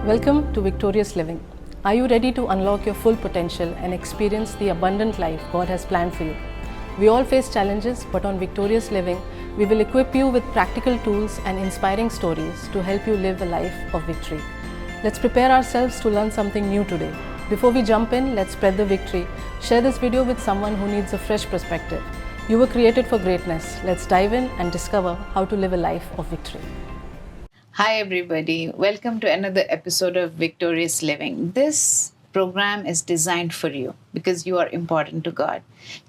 Welcome to Victorious Living. Are you ready to unlock your full potential and experience the abundant life God has planned for you? We all face challenges, but on Victorious Living, we will equip you with practical tools and inspiring stories to help you live a life of victory. Let's prepare ourselves to learn something new today. Before we jump in, let's spread the victory. Share this video with someone who needs a fresh perspective. You were created for greatness. Let's dive in and discover how to live a life of victory. Hi everybody, welcome to another episode of Victorious Living. This program is designed for you because you are important to God.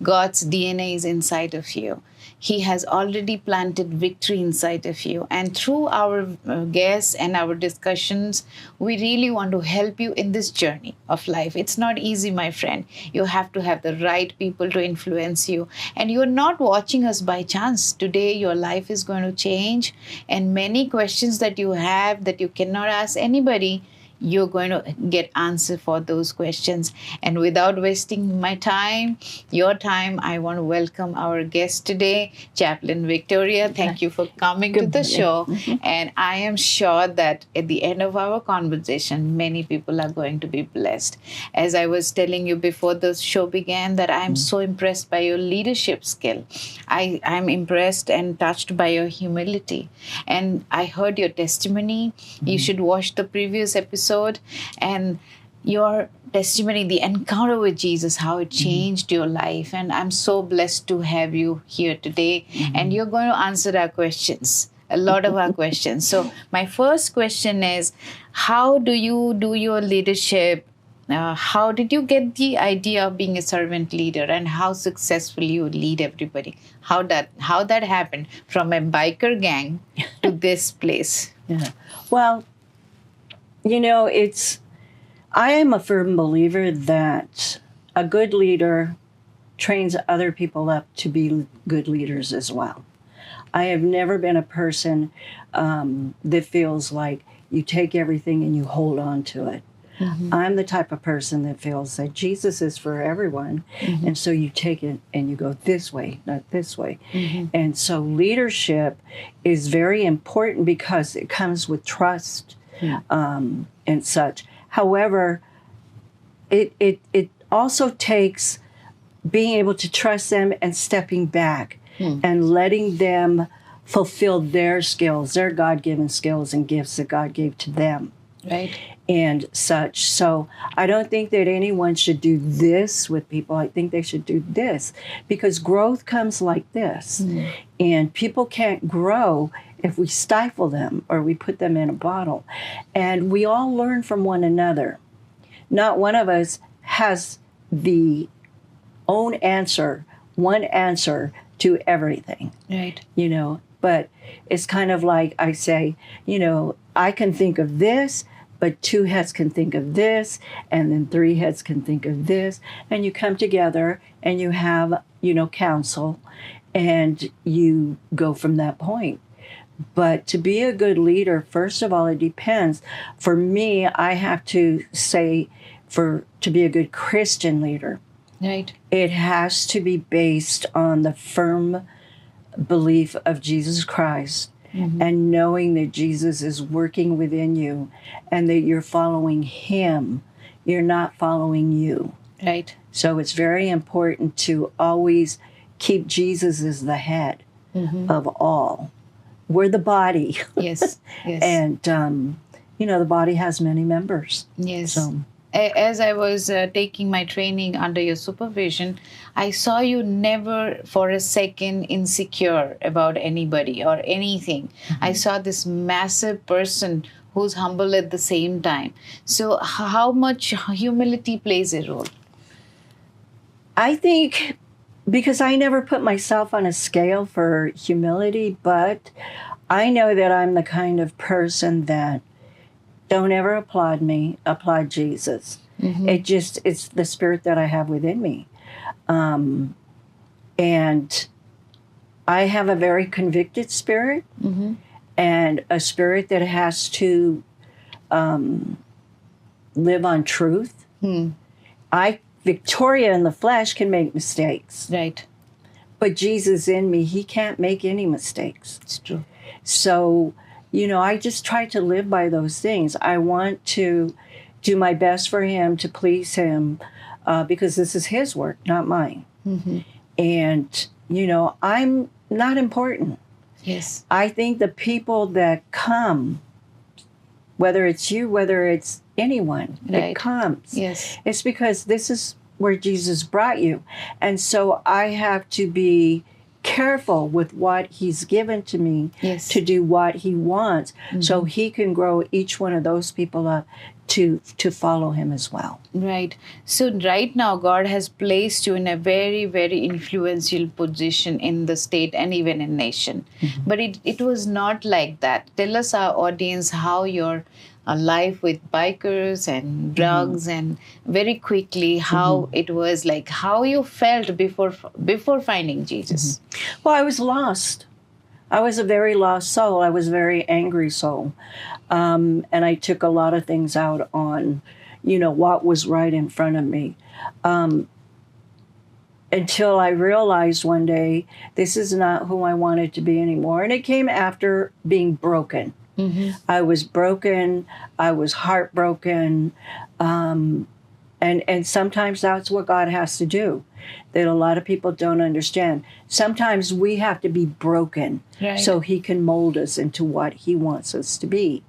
God's DNA is inside of you. He has already planted victory inside of you. And through our guests and our discussions, we really want to help you in this journey of life. It's not easy, my friend. You have to have the right people to influence you. And you're not watching us by chance. Today, your life is going to change. And many questions that you have that you cannot ask anybody, you're going to get answer for those questions. And without wasting my time, your time, I want to welcome our guest today, Chaplain Victoria. Thank you for coming to the show. And I am sure that at the end of our conversation, many people are going to be blessed. As I was telling you before the show began, that I am so impressed by your leadership skill. I'm impressed and touched by your humility. And I heard your testimony. You should watch the previous episode. And your testimony, the encounter with Jesus, how it changed your life. And I'm so blessed to have you here today. And you're going to answer our questions, a lot of our questions. So my first question is, how do you do your leadership? How did you get the idea of being a servant leader, and how successfully you lead everybody? How that happened from a biker gang to this place? Yeah. Well, you know, I am a firm believer that a good leader trains other people up to be good leaders as well. I have never been a person that feels like you take everything and you hold on to it. I'm the type of person that feels that Jesus is for everyone. And so you take it and you go this way, not this way. And so leadership is very important because it comes with trust. And such. However, it also takes being able to trust them and stepping back and letting them fulfill their skills, their God-given skills and gifts that God gave to them. Right. And such. So I don't think that anyone should do this with people. I think they should do this because growth comes like this. And people can't grow if we stifle them or we put them in a bottle. And we all learn from one another. Not one of us has the own answer, one answer to everything. Right. You know, but it's kind of like I say, you know, I can think of this, but two heads can think of this, and then three heads can think of this. And you come together and you have, you know, counsel, and you go from that point. But to be a good leader, first of all, it depends. For me, I have to say, to be a good Christian leader, Right. it has to be based on the firm belief of Jesus Christ and knowing that Jesus is working within you and that you're following him. You're not following you. Right. So it's very important to always keep Jesus as the head of all. We're the body. Yes. Yes. And, you know, the body has many members. Yes. So. As I was taking my training under your supervision, I saw you never for a second insecure about anybody or anything. I saw this massive person who's humble at the same time. So how much humility plays a role? I think because I never put myself on a scale for humility, but I know that I'm the kind of person that don't ever applaud me, applaud Jesus. It's the spirit that I have within me. And I have a very convicted spirit and a spirit that has to live on truth. Victoria in the flesh can make mistakes. Right. But Jesus in me, he can't make any mistakes. It's true. So I just try to live by those things. I want to do my best for him, to please him, because this is his work, not mine. And, I'm not important. Yes. I think the people that come, whether it's you, whether it's anyone that comes, Yes. it's because this is where Jesus brought you. And so I have to be careful with what he's given to me to do what he wants, so he can grow each one of those people up to follow him as well. Right. So right now, God has placed you in a very, very influential position in the state and even in nation. But it was not like that. Tell us, our audience, how your life with bikers and drugs and very quickly how it was, like how you felt before finding Jesus. Well, I was lost. I was a very lost soul. I was a very angry soul. And I took a lot of things out on, what was right in front of me. Until I realized one day, this is not who I wanted to be anymore. And it came after being broken. I was broken. I was heartbroken. And sometimes that's what God has to do, that a lot of people don't understand. Sometimes we have to be broken so he can mold us into what he wants us to be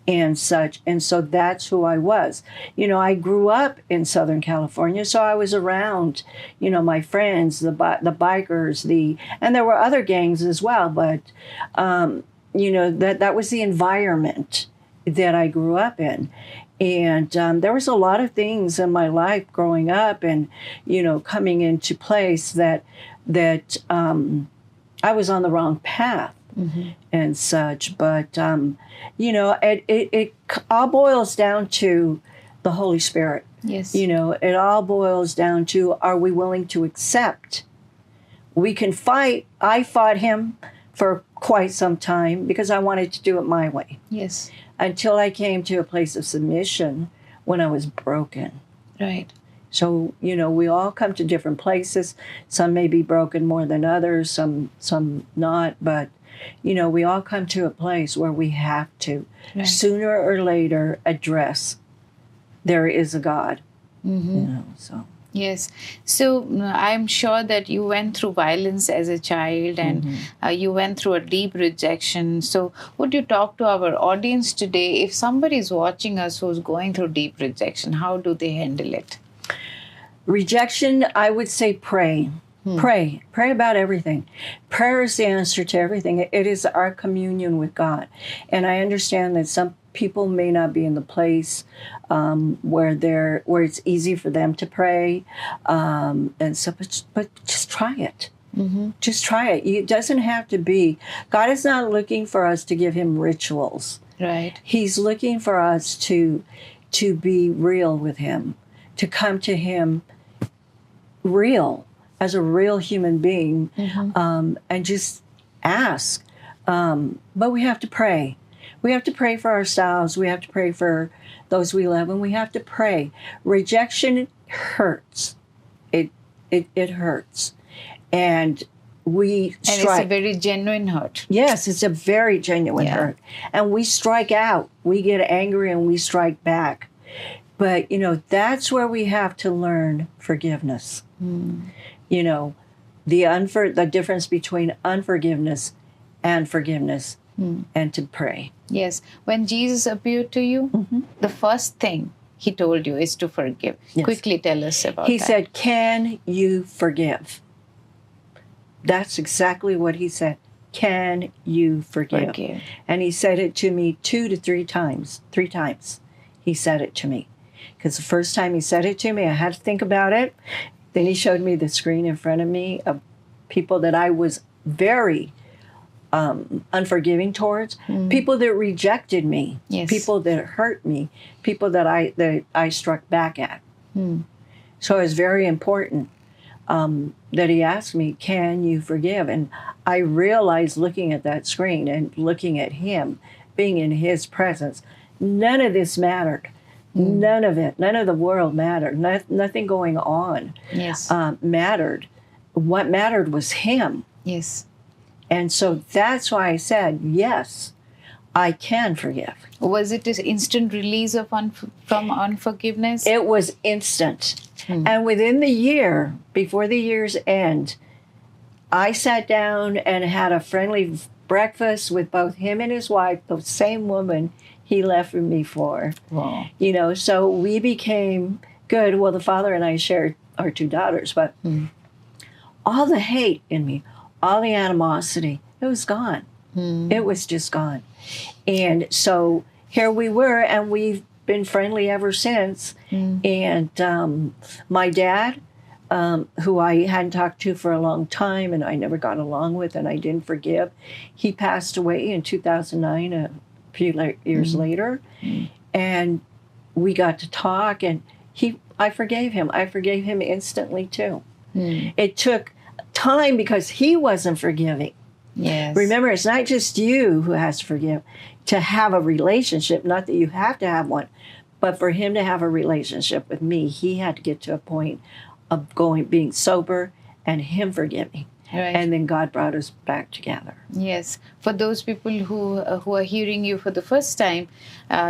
and such. And so that's who I was. I grew up in Southern California, so I was around, my friends, the bikers, and there were other gangs as well. But, that was the environment that I grew up in. And there was a lot of things in my life growing up and, coming into place that I was on the wrong path and such. But, it all boils down to the Holy Spirit. Yes. It all boils down to, are we willing to accept? We can fight. I fought him for quite some time because I wanted to do it my way. Yes. Until I came to a place of submission when I was broken. Right. So, we all come to different places. Some may be broken more than others, some not. But, we all come to a place where we have to, sooner or later, address there is a God. So. Yes. So I'm sure that you went through violence as a child and you went through a deep rejection. So would you talk to our audience today, if somebody is watching us who's going through deep rejection, how do they handle it? Rejection, I would say pray. Pray about everything. Prayer is the answer to everything. It is our communion with God. And I understand that some people may not be in the place where it's easy for them to pray, and so. But just try it. Just try it. It doesn't have to be. God is not looking for us to give him rituals. Right. He's looking for us to be real with him, to come to him real, as a real human being, and just ask. But we have to pray. We have to pray for ourselves. We have to pray for those we love, and we have to pray. Rejection hurts. It hurts. And we strike. And it's a very genuine hurt. Yes, it's a very genuine hurt. And we strike out. We get angry and we strike back. But, that's where we have to learn forgiveness. The difference between unforgiveness and forgiveness, and to pray. Yes. When Jesus appeared to you, the first thing he told you is to forgive. Yes. Quickly tell us about that. He said, "Can you forgive?" That's exactly what he said. Can you forgive? And he said it to me 2 to 3 times. 3 times he said it to me. Because the first time he said it to me, I had to think about it. Then he showed me the screen in front of me of people that I was very unforgiving towards, people that rejected me, people that hurt me, people that I struck back at. So it was very important that he asked me, "Can you forgive?" And I realized, looking at that screen and looking at him, being in his presence, none of this mattered. None of it. None of the world mattered. Nothing going on mattered. What mattered was him. Yes. And so that's why I said, yes, I can forgive. Was it an instant release of from unforgiveness? It was instant. And within the year, before the year's end, I sat down and had a friendly breakfast with both him and his wife, the same woman he left with me for. Wow. You know, so we became good. Well, the father and I shared our 2 daughters, but all the hate in me, all the animosity, it was gone. It was just gone. And so here we were, and we've been friendly ever since. And my dad, who I hadn't talked to for a long time and I never got along with and I didn't forgive, he passed away in 2009, a few years later. And we got to talk, and I forgave him. I forgave him instantly too. It took time because he wasn't forgiving. Yes. Remember, it's not just you who has to forgive. To have a relationship, not that you have to have one, but for him to have a relationship with me, he had to get to a point of being sober and him forgiving. Right. And then God brought us back together. Yes. For those people who are hearing you for the first time,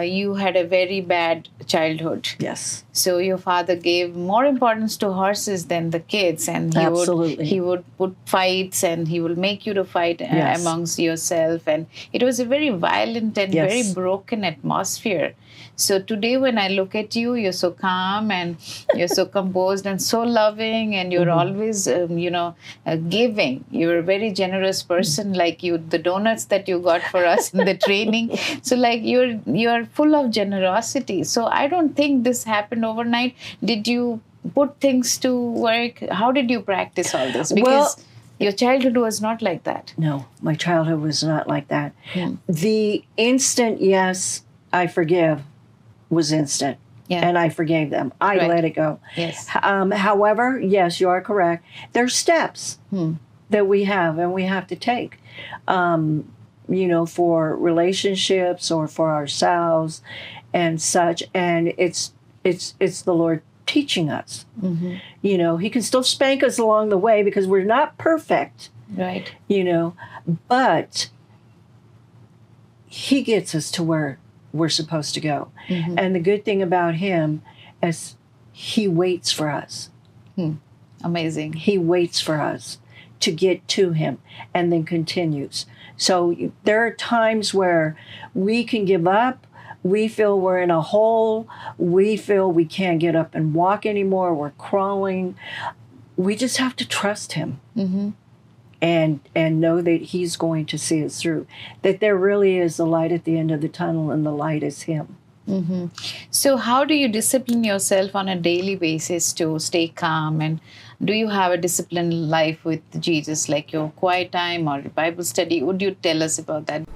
you had a very bad childhood. Yes. So your father gave more importance to horses than the kids, and he would put fights, and he will make you to fight amongst yourself, and it was a very violent and very broken atmosphere. So today when I look at you, you're so calm and you're so composed and so loving, and you're always, giving. You're a very generous person, like the donuts that you got for us in the training. So like you're full of generosity. So I don't think this happened overnight. Did you put things to work? How did you practice all this? Because your childhood was not like that. No, my childhood was not like that. The instant, yes, I forgive, was instant. Yeah. And I forgave them. I let it go. Yes. However, yes, you are correct. There's steps that we have and we have to take, for relationships or for ourselves and such. And it's the Lord teaching us. He can still spank us along the way because we're not perfect. Right. But he gets us to where we're supposed to go. And the good thing about him is he waits for us. Amazing. He waits for us to get to him and then continues. So there are times where we can give up. We feel we're in a hole. We feel we can't get up and walk anymore. We're crawling. We just have to trust him. And know that he's going to see us through. That there really is a light at the end of the tunnel, and the light is him. So how do you discipline yourself on a daily basis to stay calm? And do you have a disciplined life with Jesus, like your quiet time or Bible study? Would you tell us about that?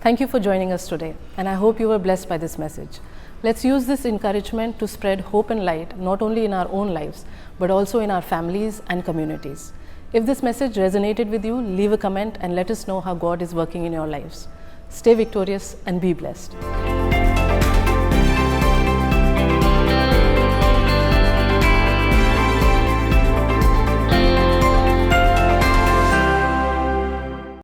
Thank you for joining us today, and I hope you were blessed by this message. Let's use this encouragement to spread hope and light, not only in our own lives, but also in our families and communities. If this message resonated with you, leave a comment and let us know how God is working in your lives. Stay victorious and be blessed.